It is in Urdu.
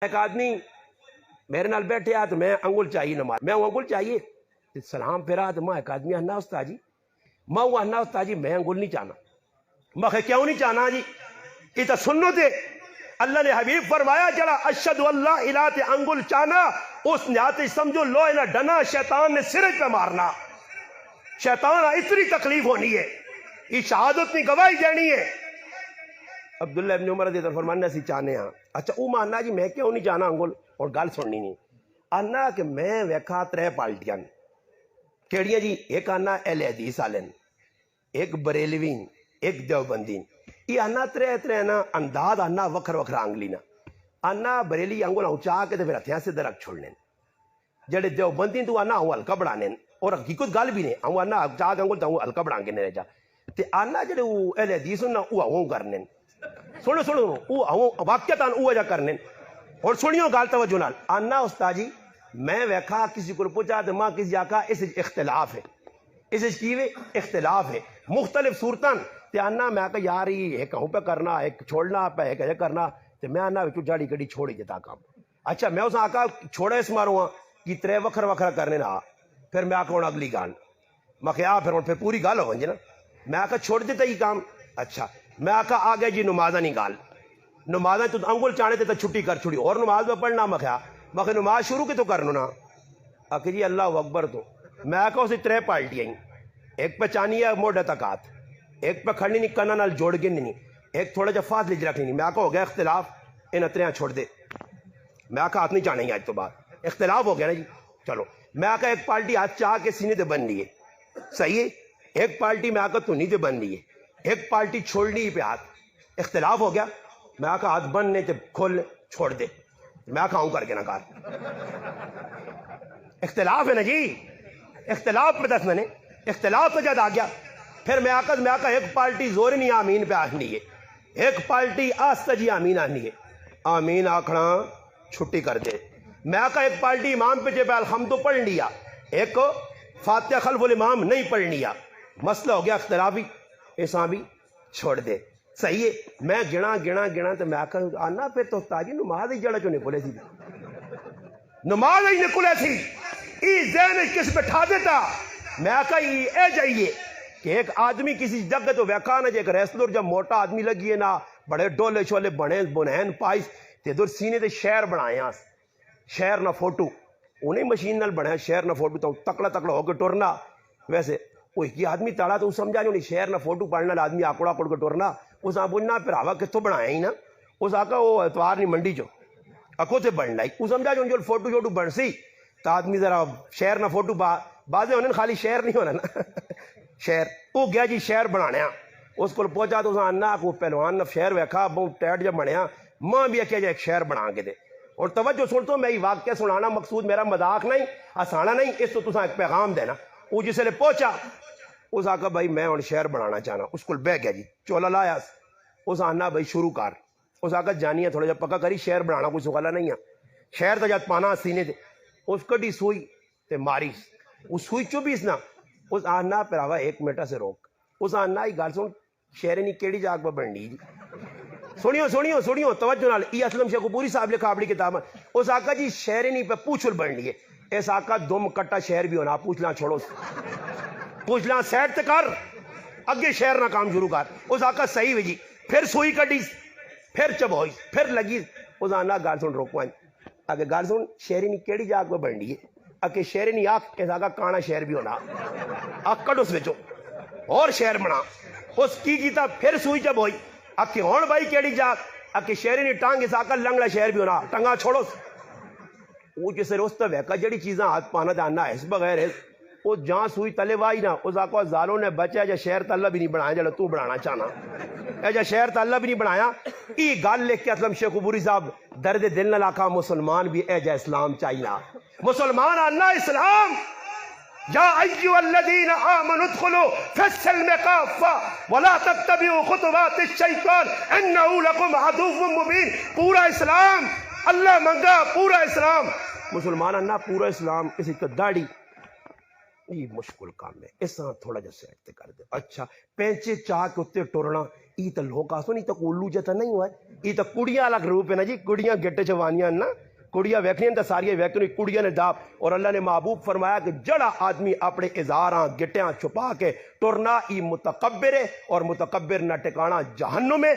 ایک آدمی میرے نال بیٹھے آ تو میں انگل چاہیے نماز میں انگل چاہیے سلام پھرا تو میں ایک آدمی انا استاد جی میں وہ انا استاد جی میں انگل نہیں چاہنا میں کیوں نہیں چاہنا جی یہ تو سنو تے اللہ نے حبیب فرمایا جڑا اشہد اللہ الہ تے انگل چاہنا اس نیاتے سمجھو لوہے نہ ڈنا شیطان نے سرج پہ مارنا شیطان اتنی تکلیف ہونی ہے یہ شہادت نہیں گواہی دینی ہے عبداللہ ابن عمر رضی اللہ عنہ فرمانے سے چاہنے ہیں اچھا او ماننا جی میں کیوں نہیں جانا انگل اور گل سننی نہیں آنا کہ میں ویکھا ترے پارٹیاں کیڑیاں جی ایک آنا اہل حدیث والن ایک بریلوین ایک دیوبندین یہ آنا ترے نا انداز آنا وکھر وکھرا انگلی نا آنا بریلی انگل اونچا کے تے پھر ہتھیاں سے درک چھوڑنے جڑے دیوبندین تو آنا ہوں ہلکا بڑھانے اور حقیقت گل بھی نہیں ہوں آنا چاہ کے انگل تو ہلکا بڑھا کے نہیں رہ جا تے آنا جڑے اہل حدیث نا وہ ہوں کرنے سنو سنو وہ واقعتاً وہ جا کرنے اور سنیو گال توجہ نال آنا استاد جی میں ویکھا کسی کو پوچھا تو ماں کسی آکا اس اختلاف ہے اس کیوے اختلاف ہے مختلف صورتاں تے آنا میں کہا یار یہ ایک ہوں پہ کرنا ایک چھوڑنا پہ ایک کرنا تے میں آنا وچوں جاڑی کڑی چھوڑی جتا کام اچھا میں اس آکا چھوڑا اس ماروں کہ ترے وکھر وکھرا کرنے نا پھر میں آکا اگلی گال میں کہا پھر پوری گال ہو نا میں آکا چھوڑ دیتا یہ کام اچھا میں آکا آگے جی نمازہ نہیں گال نمازہ تو انگل چاہنے تے تو چھٹی کر چھوڑی اور نماز میں پڑھنا میں کہا نماز شروع کی تو کرنو نا آکے جی اللہ اکبر تو میں آکا اسے ترے پالٹی ہیں ایک پہ چانی ہے موڑے تک ہاتھ ایک پہ کھڑنی نہیں کنا نال جوڑ گن نہیں ایک تھوڑا جا فاصلے جی رکھنی نہیں میں آکا ہو گیا اختلاف ان اتریاں چھوڑ دے میں آکا ہاتھ نہیں چاہنے گا آج تو بعد اختلاف ہو گیا نا جی چلو میں آکا ایک پالٹی ہاتھ چاہ کے سینے تے بن لیے صحیح ہے ایک پالٹی میں آکا تو نہیں تے بن لیے ایک پالٹی چھوڑنی ہی پہ ہاتھ اختلاف ہو گیا میں آکا ہاتھ بننے تے کھول چھوڑ دے میں آکا ہوں کر کے نہ کار اختلاف ہے نا جی اختلاف پہ دس میں نے اختلاف پہ جد آ گیا پھر میں آکا ایک پالٹی زور نہیں آمین پہ آخنی ہے ایک پالٹی آستہ جی آمین آنی ہے آمین آکھنا چھٹی کر دے میں آکا ایک پالٹی امام پہ جب الحمد پڑھ لیا ایک فاتحہ خلف الامام نہیں پڑھ لیا مسئلہ ہو گیا اختلافی ایسا بھی چھوڑ دے صحیح ہے میں گنا تو میں آکا آنا پھر تو تاجی نماز ہی جڑا چو نکلے تھی نماز ہی نکلے تھی ای ذہن کس بٹھا دیتا میں آکا اے جائیے کہ ایک آدمی کسی جگہ تو ویکھا نا جے ایک ریسلر جب موٹا آدمی لگی ہے نا بڑے ڈولے شولے بنے بنین پائس تے در سینے تے شہر بنائے ہیں شہر نہ فوٹو انہیں مشین نال بنایا شہر نہ فوٹو تو تکڑا ہو کے ٹورنا ویسے کوئی کی آدمی تاڑا تو سمجھا نہیں شہر نہ فوٹو پڑھنا آدمی آکڑا کے ٹورنا اس آ بننا پھر آوا کتوں بنایا ہی نا اس آکا وہ اتوار نہیں منڈی چو اکو سے بن لائی وہ سمجھا جو فوٹو شوٹو بن سی تو آدمی ذرا شہر نہ فوٹو بازے ہونے خالی شہر نہیں ہونا نا شہر وہ گیا جی شہر بنایا اس کو پہنچا تو اس آنا کو پہلوان نہ شہر ویکھا بہت ٹیٹ جب بنیا ماں بھی کیا جائے ایک شہر بنا کے دے اور توجہ سنتو میں یہ واقعہ سنانا مقصود میرا مذاق نہیں آسانا نہیں اس تو تساں ایک پیغام دینا وہ جسے لے پہنچا اس آکا بھائی میں اور شہر بنانا چاہنا اس کو بہ گیا جی چولا لایا اس آنا بھائی شروع کر اس آکا جانی ہے تھوڑا جا پکا کری شہر بنانا کوئی سوالا نہیں ہے شہر تا جات پانا سینے دے اس کٹی سوئی تے ماری اس سوئی چوبیس نا اس آنا پراوا ایک منٹا سے روک اس آنا ہی گال سن شہر نہیں کیڑی جاگ پہ بننی جی سنیو توجہ نال ای اسلم شیخ پوری صاحب لکھا اپنی کتاب اس آکا جی شہر نہیں پہ پوچھل بن لیے اس آکا دم کٹا شہر بھی ہونا پوچھنا چھوڑو پوچھنا سیٹ تے کر اگے شہر نہ کام شروع کر اس آکا صحیح ہوئی جی پھر سوئی کٹی پھر چب ہوئی پھر لگی اس آنا گال سن روکوائیں آگے گال سن شہری نہیں کیڑی جاگ پہ بن لیے اکے شہری نہیں آکھ اس آکا کانا شہر بھی ہونا آکھ کٹ اس وچو اور شہر بنا اس کی کیتا پھر سوئی چب ہوئی اکے ہون بھائی کیڑی جاگ اکے شہری نہیں ٹانگ اس آکا لنگڑا شہر بھی ہونا ٹنگا چھوڑو وہ جسے روستا ویکا جڑی چیزاں ہاتھ پانا جانا ہے اس بغیر ہے وہ جہاں سوئی تلے وائی نا اس آکا زالوں نے بچے جا شہر تا اللہ بھی نہیں بنایا جڑا تو بنانا چاہنا اے جا شہر تا اللہ بھی نہیں بنایا ای گال لکھ کے اسلم شیخ پوری صاحب درد دل نہ لاکھا مسلمان بھی اے جا اسلام چاہینا مسلمان اللہ اسلام یا ایوہ الذین آمنوا ادخلوا فی السلم کافہ ولا تتبعوا خطوات الشیطان انہو لکم عدو مبین پورا اسلام اللہ منگا پورا اسلام مسلمان اللہ پورا اسلام کسی کا داڑھی یہ مشکل کام ہے، اس طرح تھوڑا جا سیٹ کر دے. اچھا پینچے چاہ کے اتنے ٹرنا یہ تو لوگ آسو نہیں تو کولو جتا نہیں ہوا ہے، یہ تو کڑیاں الگ روپ ہے نا جی. کڑیاں گٹے چوانیاں نا، کڑیاں ویکھنیاں تو ساری ویکھنی کڑیاں نے داپ. اور اللہ نے محبوب فرمایا کہ جڑا آدمی اپنے ازاراں گٹیاں چھپا کے ٹرنا ای متکبر ہے، اور متکبر نہ ٹکانا جہنم ہے.